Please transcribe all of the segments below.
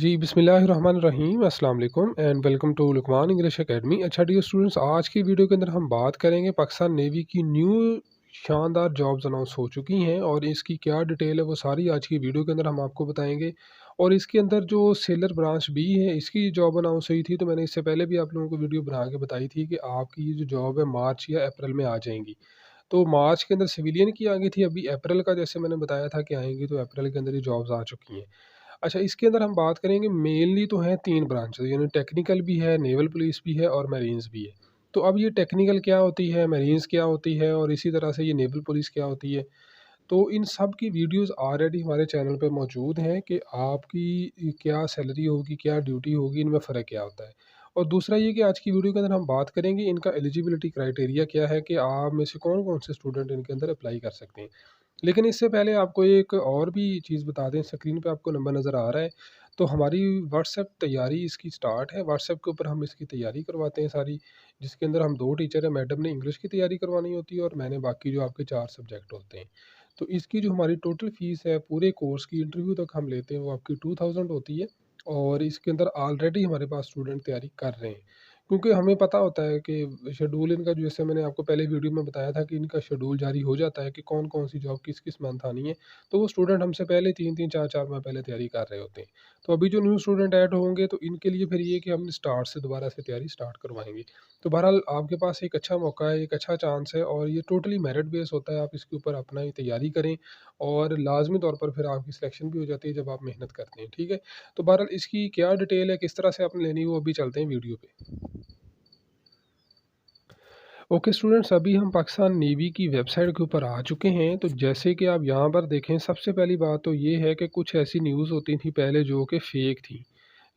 जी, बिस्मिल्लाहिर्रहमानिर्रहीम, अस्सलाम वालेकुम and welcome to Luqman English academy. अच्छा डियर स्टूडेंट्स, आज की वीडियो के अंदर हम बात करेंगे पाकिस्तान नेवी की न्यू शानदार जॉब्स अनाउंस हो चुकी हैं और इसकी क्या डिटेल है वो सारी आज की वीडियो के अंदर हम आपको बताएंगे। और इसके अंदर जो सेलर ब्रांच बी है इसकी जॉब अनाउंस हुई थी, तो मैंने इससे पहले भी आप लोगों को वीडियो बना के बताई थी कि आपकी ये जो जॉब है मार्च या अप्रैल में आ जाएंगी। तो मार्च के अंदर सिविलियन की आ गई थी, अभी अप्रैल का जैसे मैंने बताया था कि आएंगी, तो अप्रैल के अंदर ये जॉब्स आ चुकी हैं। अच्छा, इसके अंदर हम बात करेंगे मेनली तो हैं 3 ब्रांचेज़, यानी टेक्निकल भी है, नेवल पुलिस भी है और मैरीन्स भी है। तो अब ये टेक्निकल क्या होती है, मैरीन्स क्या होती है और इसी तरह से ये नेवल पुलिस क्या होती है। तो इन सब की वीडियोज़ ऑलरेडी हमारे चैनल पे मौजूद हैं कि आपकी क्या सैलरी होगी, क्या ड्यूटी होगी, इनमें फ़र्क क्या होता है। और दूसरा ये कि आज की वीडियो के अंदर हम बात करेंगे इनका एलिजिबिलिटी क्राइटेरिया क्या है कि आप में से कौन-कौन से स्टूडेंट इनके अंदर अप्लाई कर सकते हैं। लेकिन इससे पहले आपको एक और भी चीज़ बता दें, स्क्रीन पे आपको नंबर नज़र आ रहा है, तो हमारी व्हाट्सएप तैयारी इसकी स्टार्ट है। व्हाट्सएप के ऊपर हम इसकी तैयारी करवाते हैं सारी, जिसके अंदर हम 2 टीचर हैं, मैडम ने इंग्लिश की तैयारी करवानी होती है और मैंने बाकी जो आपके 4 सब्जेक्ट होते हैं। तो इसकी जो हमारी टोटल फ़ीस है पूरे कोर्स की, इंटरव्यू तक हम लेते हैं, वो आपकी 2000 होती है। और इसके अंदर ऑलरेडी हमारे पास स्टूडेंट तैयारी कर रहे हैं, क्योंकि हमें पता होता है कि शेड्यूल इनका, जैसे मैंने आपको पहले वीडियो में बताया था कि इनका शेड्यूल जारी हो जाता है कि कौन-कौन सी जॉब किस-किस मंथ आनी है। तो वो स्टूडेंट हमसे पहले 3-3 4-4 माह पहले तैयारी कर रहे होते हैं। तो अभी जो न्यू स्टूडेंट ऐड होंगे तो इनके लिए फिर ये कि हम स्टार्ट से दोबारा से तैयारी स्टार्ट करवाएँगे। तो बहरहाल आपके पास एक अच्छा मौका है, एक अच्छा चांस है और ये टोटली मेरिट बेस होता है। आप इसके ऊपर अपना ही तैयारी करें और लाज़मी तौर पर फिर आपकी सिलेक्शन भी हो जाती है जब आप मेहनत करते हैं, ठीक है? तो बहरहाल इसकी क्या डिटेल है, किस तरह से आपने लेनी है, वो अभी चलते हैं वीडियो पे। ओके स्टूडेंट्स, अभी हम पाकिस्तान नेवी की वेबसाइट के ऊपर आ चुके हैं। तो जैसे कि आप यहाँ पर देखें, सबसे पहली बात तो ये है कि कुछ ऐसी न्यूज़ होती थी पहले जो कि फ़ेक थी।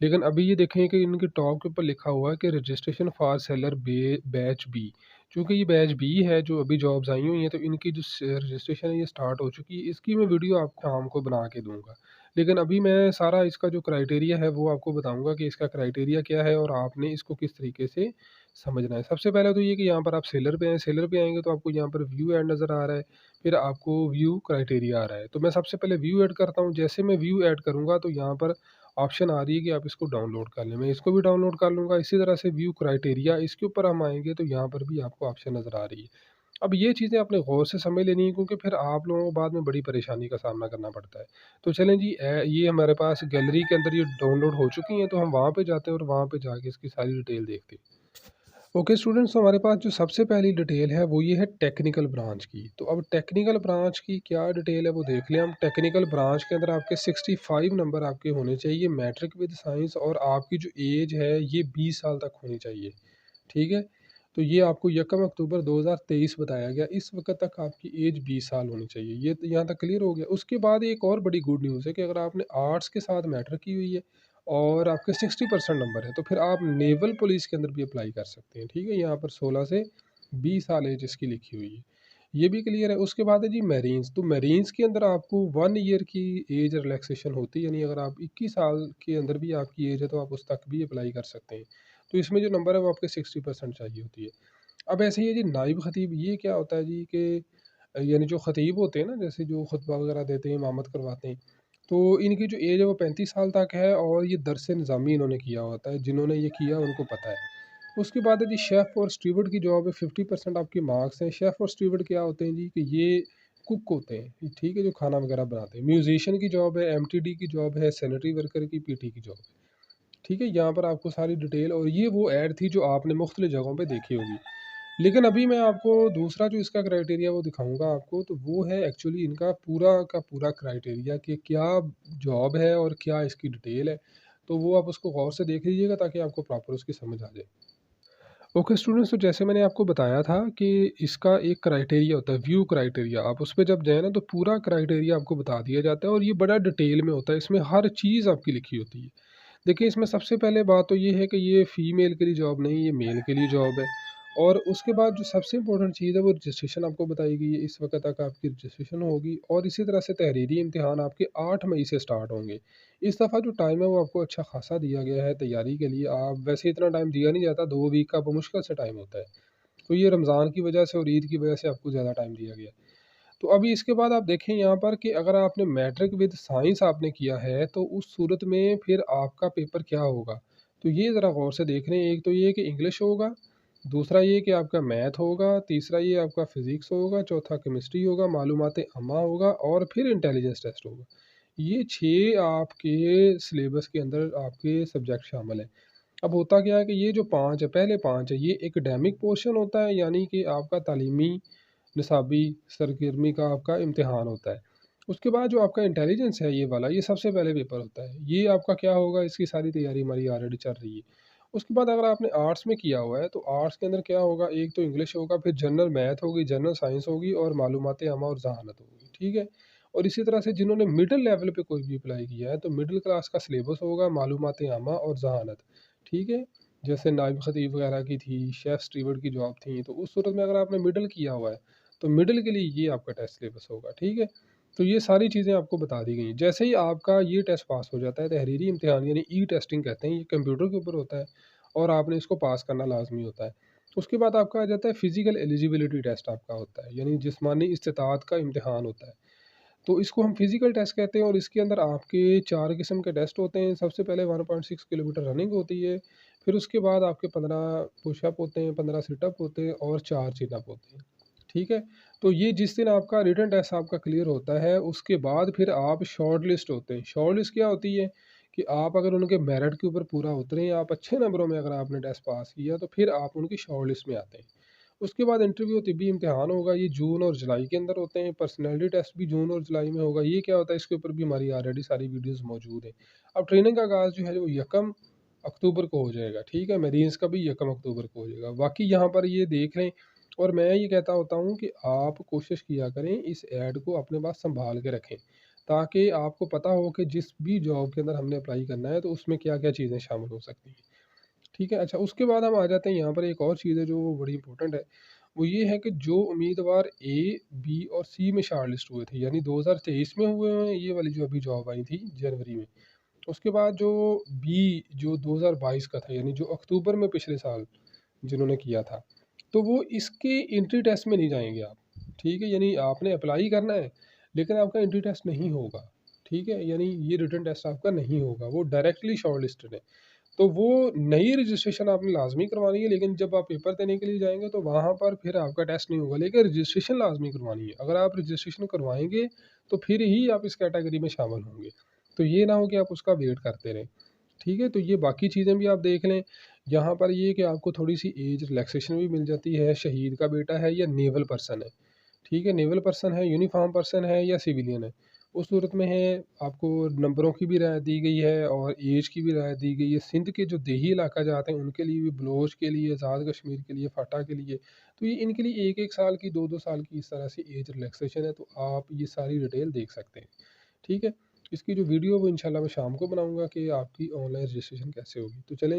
लेकिन अभी ये देखें कि इनके टॉप के ऊपर लिखा हुआ है कि registration for sailor batch B. चूँकि ये बैच बी है जो अभी जॉब्स आई हुई हैं, तो इनकी जो रजिस्ट्रेशन है ये स्टार्ट हो चुकी है। इसकी मैं वीडियो आपको शाम को बना के दूंगा। लेकिन अभी मैं सारा इसका जो क्राइटेरिया है वो आपको बताऊंगा कि इसका क्राइटेरिया क्या है और आपने इसको किस तरीके से समझना है। सबसे पहले तो ये कि यहाँ पर आप सेलर पे हैं, सेलर पे आएँगे तो आपको यहाँ पर व्यू ऐड नज़र आ रहा है, फिर आपको व्यू क्राइटेरिया आ रहा है। तो मैं सबसे पहले व्यू ऐड करता हूँ, जैसे मैं व्यू ऐड करूँगा तो यहाँ पर ऑप्शन आ रही है कि आप इसको डाउनलोड कर लें, मैं इसको भी डाउनलोड कर लूँगा। इसी तरह से व्यू क्राइटेरिया, इसके ऊपर हम आएँगे तो यहाँ पर भी आपको ऑप्शन नज़र आ रही है। अब ये चीज़ें आपने गौर से समझ लेनी है, क्योंकि फिर आप लोगों को बाद में बड़ी परेशानी का सामना करना पड़ता है। तो चलें जी, ये हमारे पास गैलरी के अंदर ये डाउनलोड हो चुकी हैं, तो हम वहाँ पे जाते हैं और वहाँ पे जाके इसकी सारी डिटेल देखते हैं। ओके स्टूडेंट्स, तो हमारे पास जो सबसे पहली डिटेल है वो ये है टेक्निकल ब्रांच की। तो अब टेक्निकल ब्रांच की क्या डिटेल है वो देख लें हम। टेक्निकल ब्रांच के अंदर आपके 65 नंबर आपके होने चाहिए, मैट्रिक विद साइंस, और आपकी जो एज है ये 20 साल तक होनी चाहिए, ठीक है? तो ये आपको 1 अक्टूबर 2023 बताया गया, इस वक्त तक आपकी एज 20 साल होनी चाहिए। ये तो यहाँ तक क्लियर हो गया। उसके बाद एक और बड़ी गुड न्यूज़ है कि अगर आपने आर्ट्स के साथ मैट्रिक की हुई है और आपके 60% नंबर है, तो फिर आप नेवल पुलिस के अंदर भी अप्लाई कर सकते हैं, ठीक है? यहाँ पर 16 से 20 साल एज इसकी लिखी हुई है, ये भी क्लियर है। उसके बाद है जी मैरीन्स। तो मैरीन्स के अंदर आपको 1 ईयर की एज रिलैक्सेशन होती है, यानी अगर आप 21 साल के अंदर भी आपकी एज है तो आप उस तक भी अप्लाई कर सकते हैं। तो इसमें जो नंबर है वो आपके 60% चाहिए होती है। अब ऐसे ही है जी नाइब खतीब। ये क्या होता है जी कि यानी जो खतीब होते हैं ना, जैसे जो खुतबा वगैरह देते हैं, इमामत करवाते हैं, तो इनकी जो एज है वो 35 साल तक है और ये दरस निज़ामी इन्होंने किया होता है। जिन्होंने ये किया उनको पता है। उसके बाद है जी शेफ़ और स्टीवर्ड की जॉब है, 50% आपके मार्क्स हैं। शेफ़ और स्टीवर्ड क्या होते हैं जी कि ये कुक होते हैं, ठीक है, जो खाना वगैरह बनाते हैं। म्यूजिशियन की जॉब है, एमटीडी की जॉब है, सैनिटरी वर्कर की, पीटी की जॉब है, ठीक है? यहाँ पर आपको सारी डिटेल, और ये वो ऐड थी जो आपने मुख्तलिफ जगहों पे देखी होगी। लेकिन अभी मैं आपको दूसरा जो इसका क्राइटेरिया वो दिखाऊँगा आपको, तो वो है एक्चुअली इनका पूरा का पूरा क्राइटेरिया कि क्या जॉब है और क्या इसकी डिटेल है। तो वो आप उसको गौर से देख लीजिएगा ताकि आपको प्रॉपर उसकी समझ आ जाए। ओके स्टूडेंट्स, तो जैसे मैंने आपको बताया था कि इसका एक क्राइटेरिया होता है, व्यू क्राइटेरिया। आप उस पे जब जाएँ ना तो पूरा क्राइटेरिया आपको बता दिया जाता है और ये बड़ा डिटेल में होता है, इसमें हर चीज़ आपकी लिखी होती है। देखिए, इसमें सबसे पहले बात तो ये है कि ये फ़ीमेल के लिए जॉब नहीं, ये मेल के लिए जॉब है। और उसके बाद जो सबसे इम्पोर्टेंट चीज़ है वो रजिस्ट्रेशन आपको बताई गई है, इस वक्त तक आपकी रजिस्ट्रेशन होगी और इसी तरह से तहरीरी इम्तिहान आपके 8 मई से स्टार्ट होंगे। इस दफ़ा जो टाइम है वो आपको अच्छा खासा दिया गया है तैयारी के लिए। आप वैसे इतना टाइम दिया नहीं जाता, 2 वीक का मुश्किल से टाइम होता है। तो ये रमज़ान की वजह से और ईद की वजह से आपको ज़्यादा टाइम दिया गया है। तो अभी इसके बाद आप देखें यहाँ पर कि अगर आपने मैट्रिक विद साइंस आपने किया है, तो उस सूरत में फिर आपका पेपर क्या होगा? तो ये ज़रा गौर से देख लें। एक तो ये कि इंग्लिश होगा, दूसरा ये कि आपका मैथ होगा, तीसरा ये आपका फ़िज़िक्स होगा, चौथा केमिस्ट्री होगा, मालूमात अम्मा होगा और फिर इंटेलिजेंस टेस्ट होगा। ये 6 आपके सिलेबस के अंदर आपके सब्जेक्ट शामिल हैं। अब होता क्या है कि ये जो 5 है, पहले 5 है, ये एकेडमिक पोर्शन होता है, यानी कि आपका तालीमी निसाबी सरगर्मी का आपका इम्तिहान होता है। उसके बाद जो आपका इंटेलिजेंस है ये वाला, ये सबसे पहले पेपर होता है। ये आपका क्या होगा, इसकी सारी तैयारी हमारी ऑलरेडी चल रही है। उसके बाद अगर आपने आर्ट्स में किया हुआ है, तो आर्ट्स के अंदर क्या होगा, एक तो इंग्लिश होगा, फिर जनरल मैथ होगी, जनरल साइंस होगी और मालूमात आमा और ज़हानत होगी, ठीक है? और इसी तरह से जिन्होंने मिडल लेवल पे कोई भी अप्लाई किया है, तो मिडल क्लास का सिलेबस होगा मालूमात आमा और ज़हानत, ठीक है? जैसे नाइब खतीब वगैरह की थी, शेफ़ स्टीवर्ड की जॉब थी, तो उस सूरत में अगर आपने मिडल किया हुआ है, तो मिडल के लिए ये आपका टेस्ट सिलेबस होगा, ठीक है? तो ये सारी चीज़ें आपको बता दी गई हैं। जैसे ही आपका ये टेस्ट पास हो जाता है, तहरीरी इम्तिहान यानी ई-टेस्टिंग कहते हैं, ये कंप्यूटर के ऊपर होता है और आपने इसको पास करना लाज़मी होता है। उसके बाद आपका आ जाता है फिज़िकल एलिजिबिलिटी टेस्ट आपका होता है, यानी जिस्मानी इस्तिताअत का इम्तिहान होता है। तो इसको हम फिज़िकल टेस्ट कहते हैं और इसके अंदर आपके 4 किस्म के टेस्ट होते हैं। सबसे पहले 1.6 किलोमीटर रनिंग होती है, फिर उसके बाद आपके 15 पुशअप होते हैं, 15 सिटअप होते हैं और 4 चिन-अप होते हैं। ठीक है? तो ये जिस दिन आपका रिटन टेस्ट आपका क्लियर होता है, उसके बाद फिर आप शॉर्ट लिस्ट होते हैं। शॉर्ट लिस्ट क्या होती है कि आप अगर उनके मेरिट के ऊपर पूरा उतरे, आप अच्छे नंबरों में अगर आपने टेस्ट पास किया, तो फिर आप उनकी शॉर्ट लिस्ट में आते हैं। उसके बाद इंटरव्यू तिब्बी इम्तिहान होगा, ये जून और जुलाई के अंदर होते हैं। पर्सनैलिटी टेस्ट भी जून और जुलाई में होगा। ये क्या होता है, इसके ऊपर भी हमारी ऑलरेडी सारी वीडियोज़ मौजूद हैं। अब ट्रेनिंग का आगाज़ जो है वो 1 अक्टूबर को हो जाएगा, ठीक है? मेंस का भी 1 अक्टूबर को हो जाएगा। बाकी यहाँ पर ये देख लें और मैं ये कहता होता हूँ कि आप कोशिश किया करें इस ऐड को अपने पास सँभाल के रखें, ताकि आपको पता हो कि जिस भी जॉब के अंदर हमने अप्लाई करना है, तो उसमें क्या-क्या चीज़ें शामिल हो सकती हैं। ठीक है? अच्छा, उसके बाद हम आ जाते हैं यहाँ पर एक और चीज़ है जो बड़ी इम्पोर्टेंट है। वो ये है कि जो उम्मीदवार ए, बी और सी में शॉर्टलिस्ट हुए थे, यानी 2023 में हुए हैं, ये वाली जो अभी जॉब आई थी जनवरी में। उसके बाद जो बी जो 2022 का था, यानी जो अक्टूबर में पिछले साल जिन्होंने किया था, तो वो इसके एंट्री टेस्ट में नहीं जाएँगे आप, ठीक है? यानी आपने अप्लाई करना है, लेकिन आपका एंट्री टेस्ट नहीं होगा, ठीक है? यानी ये रिटन टेस्ट आपका नहीं होगा, वो डायरेक्टली शॉर्टलिस्टेड है। तो वो नई रजिस्ट्रेशन आपने लाज़मी करवानी है, लेकिन जब आप पेपर देने के लिए जाएँगे तो वहाँ पर फिर आपका टेस्ट नहीं होगा, लेकिन रजिस्ट्रेशन लाज़मी करवानी है। अगर आप रजिस्ट्रेशन करवाएँगे, तो फिर ही आप इस कैटेगरी में शामिल होंगे। तो ये ना हो कि आप उसका वेट करते रहें, ठीक है? तो ये बाकी चीज़ें भी आप देख लें। यहाँ पर ये कि आपको थोड़ी-सी एज रिलैक्सेशन भी मिल जाती है, शहीद का बेटा है या नेवल पर्सन है। ठीक है, नेवल पर्सन है, यूनिफ़ॉर्म पर्सन है या सिविलियन है। उस सूरत में है आपको नंबरों की भी राहत दी गई है और ऐज की भी राहत दी गई है। सिंध के जो देही इलाका जाते हैं उनके लिए भी, बलोच के लिए, आज़ाद कश्मीर के लिए, फाटा के लिए, तो ये इनके लिए 1-1 साल की, 2-2 साल की इस तरह से ऐज रिलैक्सेशन है, तो आप ये सारी डिटेल देख सकते हैं। ठीक है? इसकी जो वीडियो है वो इंशाल्लाह मैं शाम को बनाऊँगा कि आपकी ऑनलाइन रजिस्ट्रेशन कैसे होगी। तो चलें